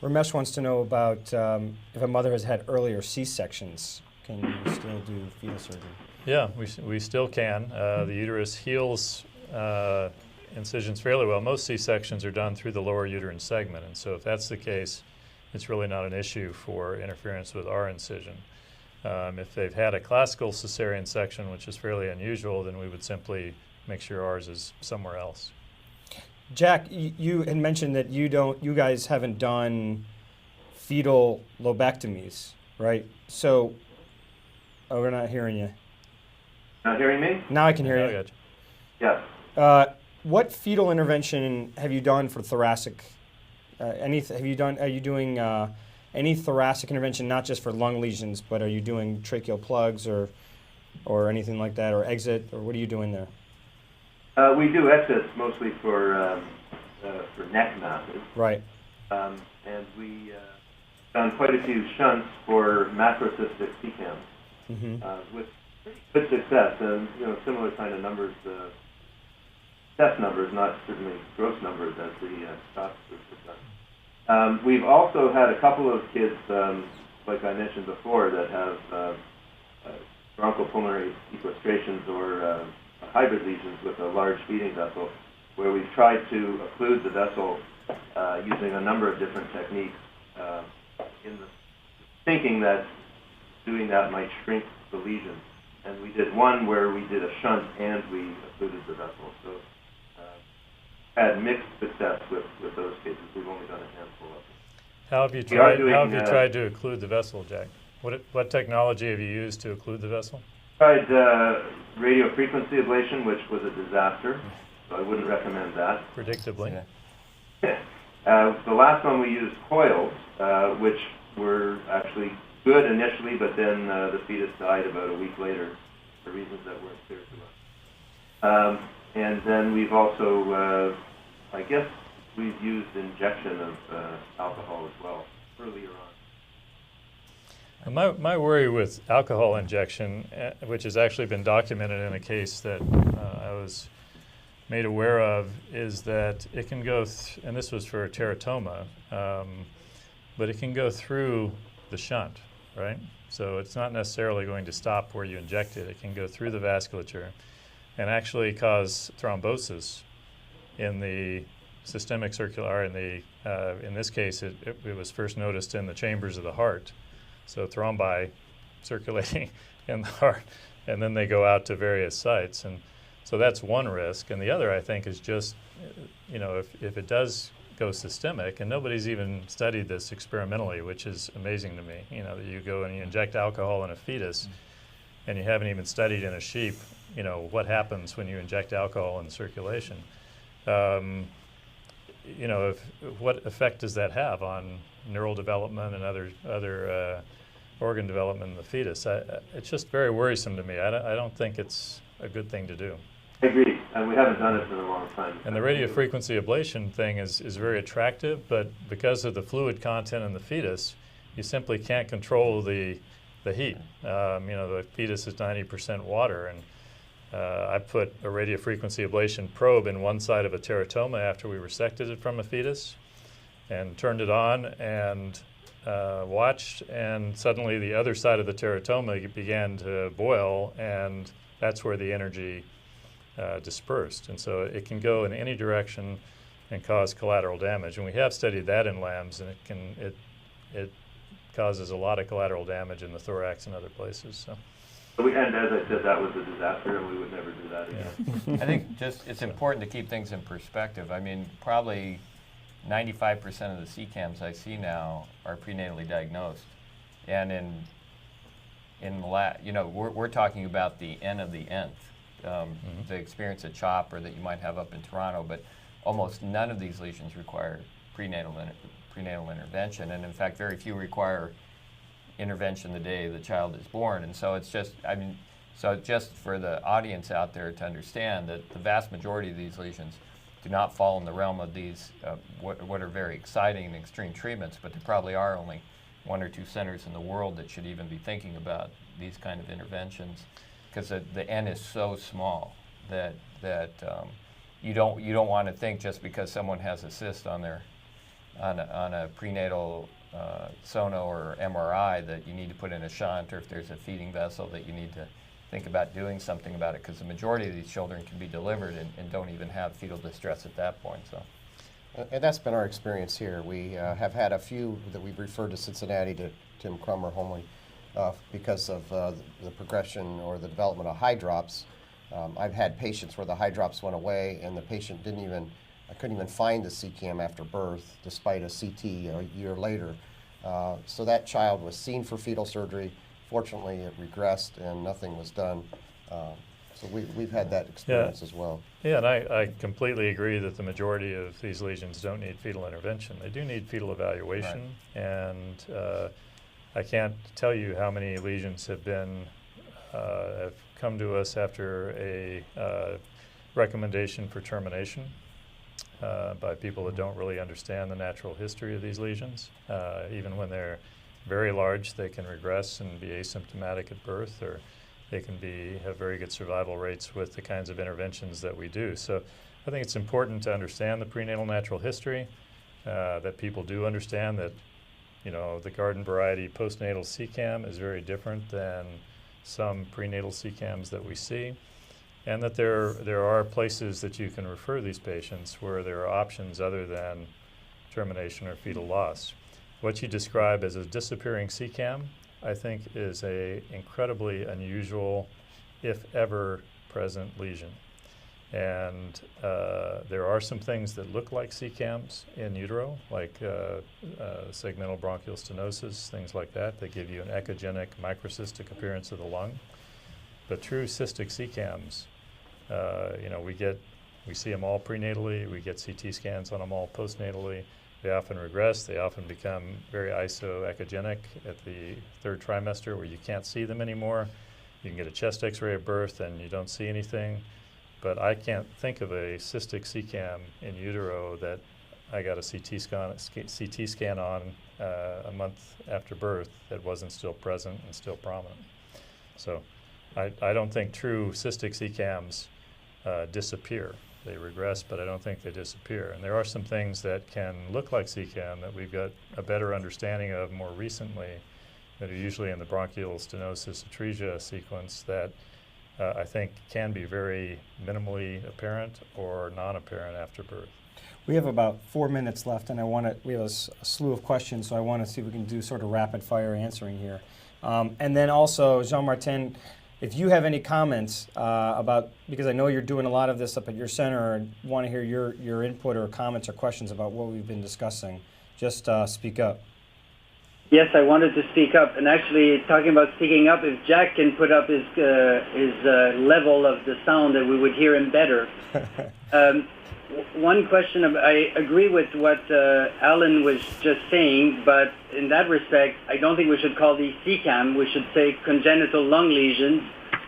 Ramesh wants to know about if a mother has had earlier C-sections, can you still do fetal surgery? Yeah, we still can. The uterus heals incisions fairly well. Most C-sections are done through the lower uterine segment, and so if that's the case, it's really not an issue for interference with our incision. If they've had a classical cesarean section, which is fairly unusual, then we would simply make sure ours is somewhere else. Jack, you had mentioned that you guys haven't done fetal lobectomies, right? So, we're not hearing you. Not hearing me? Now I can hear you. Yes. What fetal intervention have you done for thoracic? Are you doing any thoracic intervention, not just for lung lesions, but are you doing tracheal plugs or anything like that, or exit, or what are you doing there? We do exits mostly for neck masses. Right. And we done quite a few shunts for macrocystic Seacams with good success, and similar kind of numbers, test numbers, not certainly gross numbers as the stocks have done. We've also had a couple of kids, like I mentioned before, that have bronchopulmonary sequestrations or hybrid lesions with a large feeding vessel, where we've tried to occlude the vessel using a number of different techniques, in the thinking that doing that might shrink the lesion. And we did one where we did a shunt and we occluded the vessel. So had mixed success with those cases. We've only done a handful of them. How have you tried to occlude the vessel, Jack? What technology have you used to occlude the vessel? Tried radiofrequency ablation, which was a disaster, so I wouldn't recommend that. Predictably. Yeah. The last one we used coils, which were actually good initially, but then the fetus died about a week later for reasons that weren't clear to us. And then we've also, I guess, we've used injection of alcohol as well earlier on. My worry with alcohol injection, which has actually been documented in a case that I was made aware of, is that it can go, and this was for a teratoma, but it can go through the shunt, right? So it's not necessarily going to stop where you inject it. It can go through the vasculature and actually cause thrombosis in the systemic circular, in this case, it was first noticed in the chambers of the heart. So thrombi circulating in the heart, and then they go out to various sites. And so that's one risk. And the other, I think, is just, if it does go systemic, and nobody's even studied this experimentally, which is amazing to me, that you go and you inject alcohol in a fetus, and you haven't even studied in a sheep, what happens when you inject alcohol in circulation. What effect does that have on neural development and other organ development in the fetus? It's just very worrisome to me. I don't think it's a good thing to do. I agree, and we haven't done it in a long time. And the radiofrequency ablation thing is very attractive, but because of the fluid content in the fetus, you simply can't control the heat. The fetus is 90% water, and I put a radiofrequency ablation probe in one side of a teratoma after we resected it from a fetus, and turned it on and watched, and suddenly the other side of the teratoma began to boil, and that's where the energy dispersed. And so it can go in any direction and cause collateral damage. And we have studied that in lambs, and it causes a lot of collateral damage in the thorax and other places. So. And as I said, that was a disaster, and we would never do that again. I think it's important to keep things in perspective. I mean, probably 95% of the Seacams I see now are prenatally diagnosed, and we're talking about the N of the nth, the experience at CHOP or that you might have up in Toronto, but almost none of these lesions require prenatal intervention, and in fact, very few require intervention the day the child is born. And so it's just, just for the audience out there to understand that the vast majority of these lesions do not fall in the realm of these what are very exciting and extreme treatments, but there probably are only 1 or 2 centers in the world that should even be thinking about these kind of interventions, because the N is so small that you don't want to think just because someone has a cyst on their on a prenatal sono or MRI that you need to put in a shunt, or if there's a feeding vessel that you need to think about doing something about it, because the majority of these children can be delivered and don't even have fetal distress at that point. So. And that's been our experience here. We have had a few that we've referred to Cincinnati, to Tim Crum or Homely, because of the progression or the development of high drops. I've had patients where the high drops went away and the patient I couldn't even find the CCAM after birth, despite a CT a year later. So that child was seen for fetal surgery. Fortunately, it regressed and nothing was done. So we've had that experience as well. Yeah, and I completely agree that the majority of these lesions don't need fetal intervention. They do need fetal evaluation, right. And I can't tell you how many lesions have come to us after a recommendation for termination by people that don't really understand the natural history of these lesions. Even when they're very large, they can regress and be asymptomatic at birth, or they can have very good survival rates with the kinds of interventions that we do. So I think it's important to understand the prenatal natural history, that people do understand that, the garden variety postnatal CCAM is very different than some prenatal CCAMs that we see, and that there are places that you can refer these patients where there are options other than termination or fetal loss. What you describe as a disappearing CCAM, I think, is a incredibly unusual, if ever present lesion. And there are some things that look like CCAMs in utero, like segmental bronchial stenosis, things like that. They give you an echogenic microcystic appearance of the lung. But true cystic Seacams, we see them all prenatally. We get CT scans on them all postnatally. They often regress. They often become very isoechogenic at the third trimester, where you can't see them anymore. You can get a chest X-ray at birth and you don't see anything. But I can't think of a cystic Seacam in utero that I got a CT scan on a month after birth that wasn't still present and still prominent. So I don't think true cystic Seacams disappear. They regress, but I don't think they disappear. And there are some things that can look like CCAM that we've got a better understanding of more recently, that are usually in the bronchial stenosis atresia sequence, that I think can be very minimally apparent or non-apparent after birth. We have about 4 minutes left, and we have a slew of questions, so I want to see if we can do sort of rapid fire answering here. And then also, Jean-Martin, if you have any comments about, because I know you're doing a lot of this up at your center, and want to hear your input or comments or questions about what we've been discussing, just speak up. Yes, I wanted to speak up, and actually talking about speaking up, if Jack can put up his level of the sound, that we would hear him better. One question, I agree with what Alan was just saying, but in that respect, I don't think we should call these CCAM. We should say congenital lung lesions,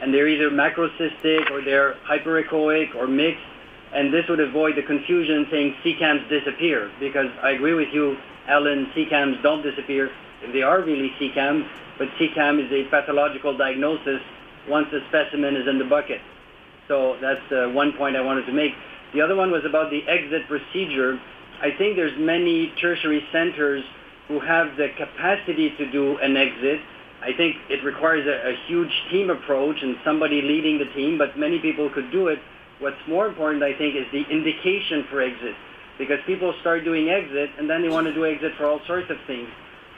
and they're either macrocystic or they're hyperechoic or mixed, and this would avoid the confusion saying CCAMs disappear, because I agree with you, Alan, CCAMs don't disappear if they are really CCAM, but CCAM is a pathological diagnosis once the specimen is in the bucket. So that's one point I wanted to make. The other one was about the exit procedure. I think there's many tertiary centers who have the capacity to do an exit. I think it requires a huge team approach and somebody leading the team, but many people could do it. What's more important, I think, is the indication for exit, because people start doing exit and then they want to do exit for all sorts of things.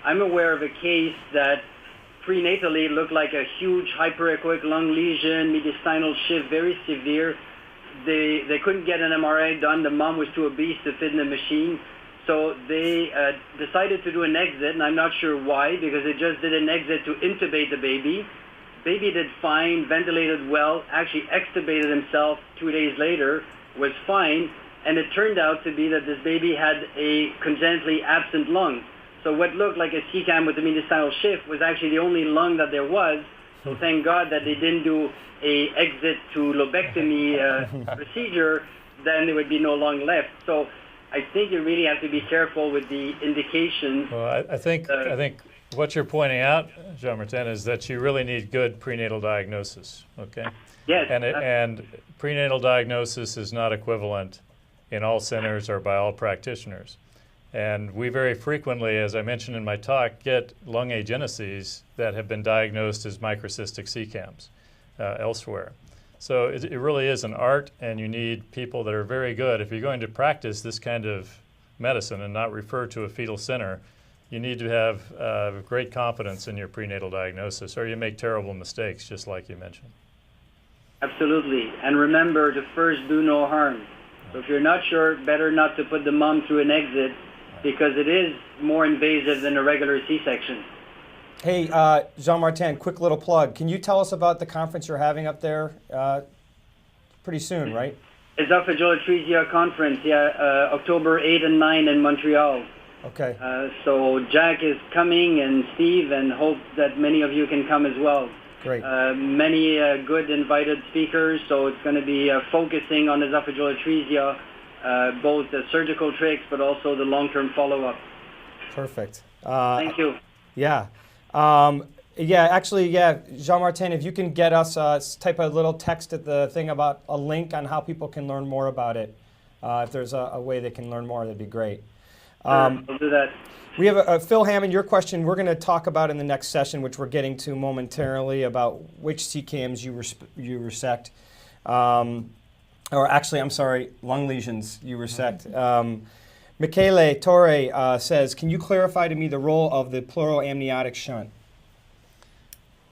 I'm aware of a case that prenatally looked like a huge hyperechoic lung lesion, mediastinal shift, very severe. They couldn't get an MRI done. The mom was too obese to fit in the machine. So they decided to do an exit, and I'm not sure why, because they just did an exit to intubate the baby. Baby did fine, ventilated well, actually extubated himself 2 days later, was fine, and it turned out to be that this baby had a congenitally absent lung. So what looked like a CCAM with a mediastinal shift was actually the only lung that there was. So thank God that they didn't do a exit to lobectomy procedure, then there would be no lung left. So I think you really have to be careful with the indications. Well, I think what you're pointing out, Jean-Martin, is that you really need good prenatal diagnosis, okay? Yes. And prenatal diagnosis is not equivalent in all centers or by all practitioners. And we very frequently, as I mentioned in my talk, get lung ageneses that have been diagnosed as microcystic Seacams elsewhere. So it really is an art, and you need people that are very good. If you're going to practice this kind of medicine and not refer to a fetal center, you need to have great confidence in your prenatal diagnosis, or you make terrible mistakes, just like you mentioned. Absolutely. And remember to first do no harm. So if you're not sure, better not to put the mom through an exit, because it is more invasive than a regular C-section. Hey, Jean-Martin, quick little plug. Can you tell us about the conference you're having up there pretty soon, right? Esophageal atresia conference, October 8 and 9 in Montreal. Okay. So Jack is coming, and Steve, and hope that many of you can come as well. Great. Many good invited speakers, so it's going to be focusing on esophageal atresia, both the surgical tricks, but also the long-term follow-up. Perfect. Thank you. Yeah. Jean-Martin, if you can get us, type a little text at the thing about a link on how people can learn more about it. If there's a way they can learn more, that'd be great. I'll do that. We have Phil Hammond, your question we're going to talk about in the next session, which we're getting to momentarily, about which Seacams you resect. Or actually, I'm sorry, lung lesions you resect. Michele Torre says, can you clarify to me the role of the pleural amniotic shunt?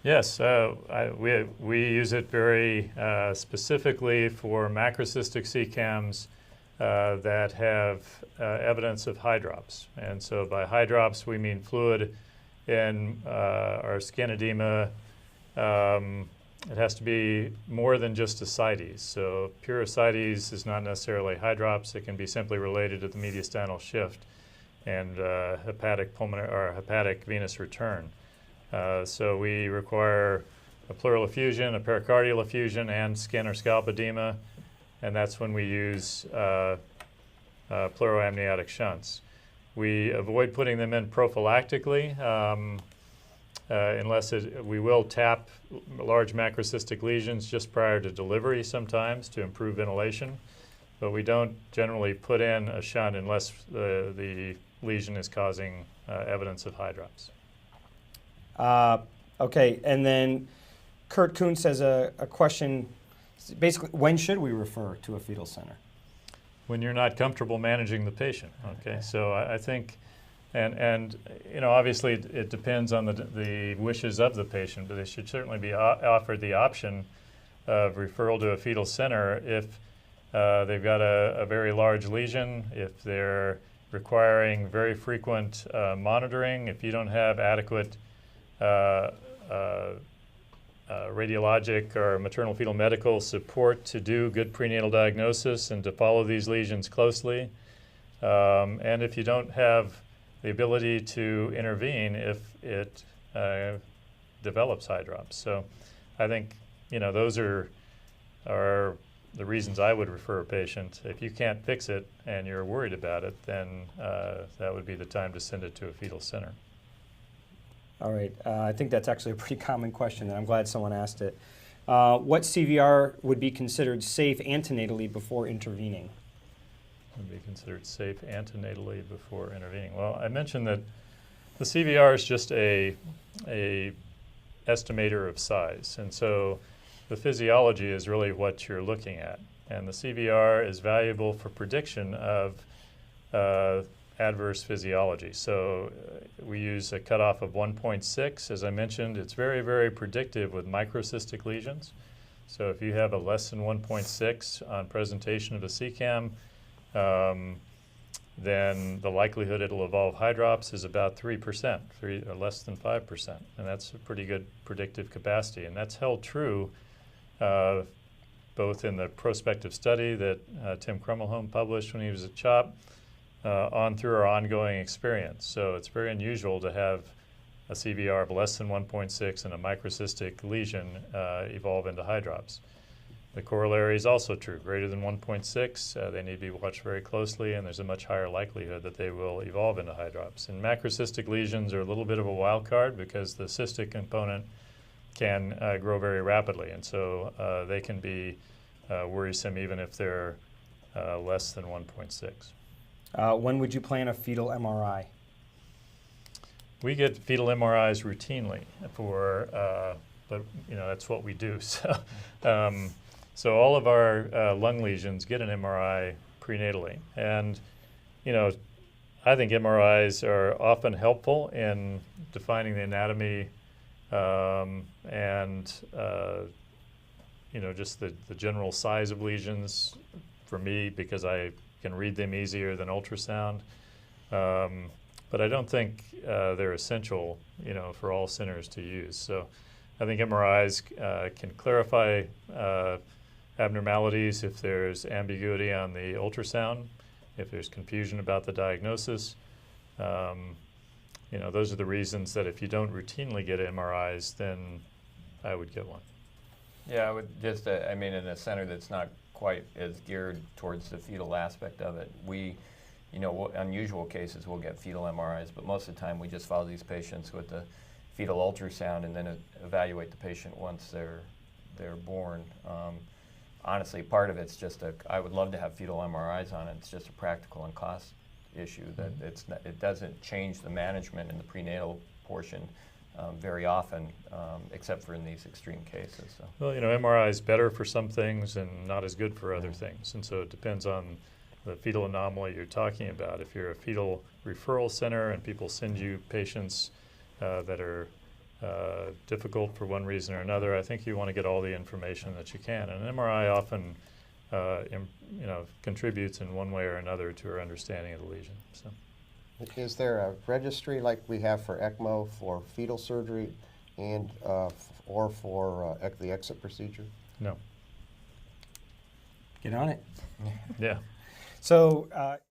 Yes, we use it very specifically for macrocystic Seacams that have evidence of hydrops. And so by hydrops, we mean fluid in our skin edema. It has to be more than just ascites. So pure ascites is not necessarily hydrops. It can be simply related to the mediastinal shift and hepatic pulmonary or hepatic venous return. So we require a pleural effusion, a pericardial effusion, and skin or scalp edema, and that's when we use pleural amniotic shunts. We avoid putting them in prophylactically unless we will tap large macrocystic lesions just prior to delivery sometimes to improve ventilation, but we don't generally put in a shunt unless the lesion is causing evidence of hydrops. Okay, and then Kurt Kuntz has a question. Basically, when should we refer to a fetal center? When you're not comfortable managing the patient. Okay, so I think, and you know, obviously it depends on the wishes of the patient, but they should certainly be offered the option of referral to a fetal center if they've got a very large lesion, if they're requiring very frequent monitoring, if you don't have adequate radiologic or maternal fetal medical support to do good prenatal diagnosis and to follow these lesions closely, and if you don't have the ability to intervene if it develops hydrops. So I think, you know, those are the reasons I would refer a patient. If you can't fix it and you're worried about it, then that would be the time to send it to a fetal center. All right. I think that's actually a pretty common question, and I'm glad someone asked it. What CVR would be considered safe antenatally before intervening? Would be considered safe antenatally before intervening. Well, I mentioned that the CVR is just a estimator of size, and so the physiology is really what you're looking at. And the CVR is valuable for prediction of adverse physiology. So we use a cutoff of 1.6. As I mentioned, it's very, very predictive with microcystic lesions. So if you have a less than 1.6 on presentation of a Seacam, then the likelihood it'll evolve hydrops is about 3%, or less than 5%. And that's a pretty good predictive capacity. And that's held true both in the prospective study that Tim Krummelholm published when he was at CHOP, on through our ongoing experience. So it's very unusual to have a CVR of less than 1.6 and a microcystic lesion evolve into hydrops. The corollary is also true. Greater than 1.6, they need to be watched very closely, and there's a much higher likelihood that they will evolve into hydrops. And macrocystic lesions are a little bit of a wild card because the cystic component can grow very rapidly, and so they can be worrisome even if they're less than 1.6. When would you plan a fetal MRI? We get fetal MRIs routinely for, but that's what we do. So all of our lung lesions get an MRI prenatally, and I think MRIs are often helpful in defining the anatomy and just the general size of lesions for me, because I can read them easier than ultrasound. But I don't think they're essential, for all centers to use. So I think MRIs can clarify abnormalities if there's ambiguity on the ultrasound, if there's confusion about the diagnosis. Those are the reasons that if you don't routinely get MRIs, then I would get one. Yeah, I would just, in a center that's not quite as geared towards the fetal aspect of it, we, unusual cases we'll get fetal MRIs, but most of the time we just follow these patients with the fetal ultrasound and then evaluate the patient once they're born. Honestly, part of it's just I would love to have fetal MRIs on it. It's just a practical and cost issue that it doesn't change the management in the prenatal portion very often, except for in these extreme cases. So. Well, MRI is better for some things and not as good for other things, and so it depends on the fetal anomaly you're talking about. If you're a fetal referral center and people send you patients that are difficult for one reason or another, I think you want to get all the information that you can. And an MRI often contributes in one way or another to our understanding of the lesion. So. Is there a registry like we have for ECMO for fetal surgery and or for the exit procedure? No. Get on it. Yeah. So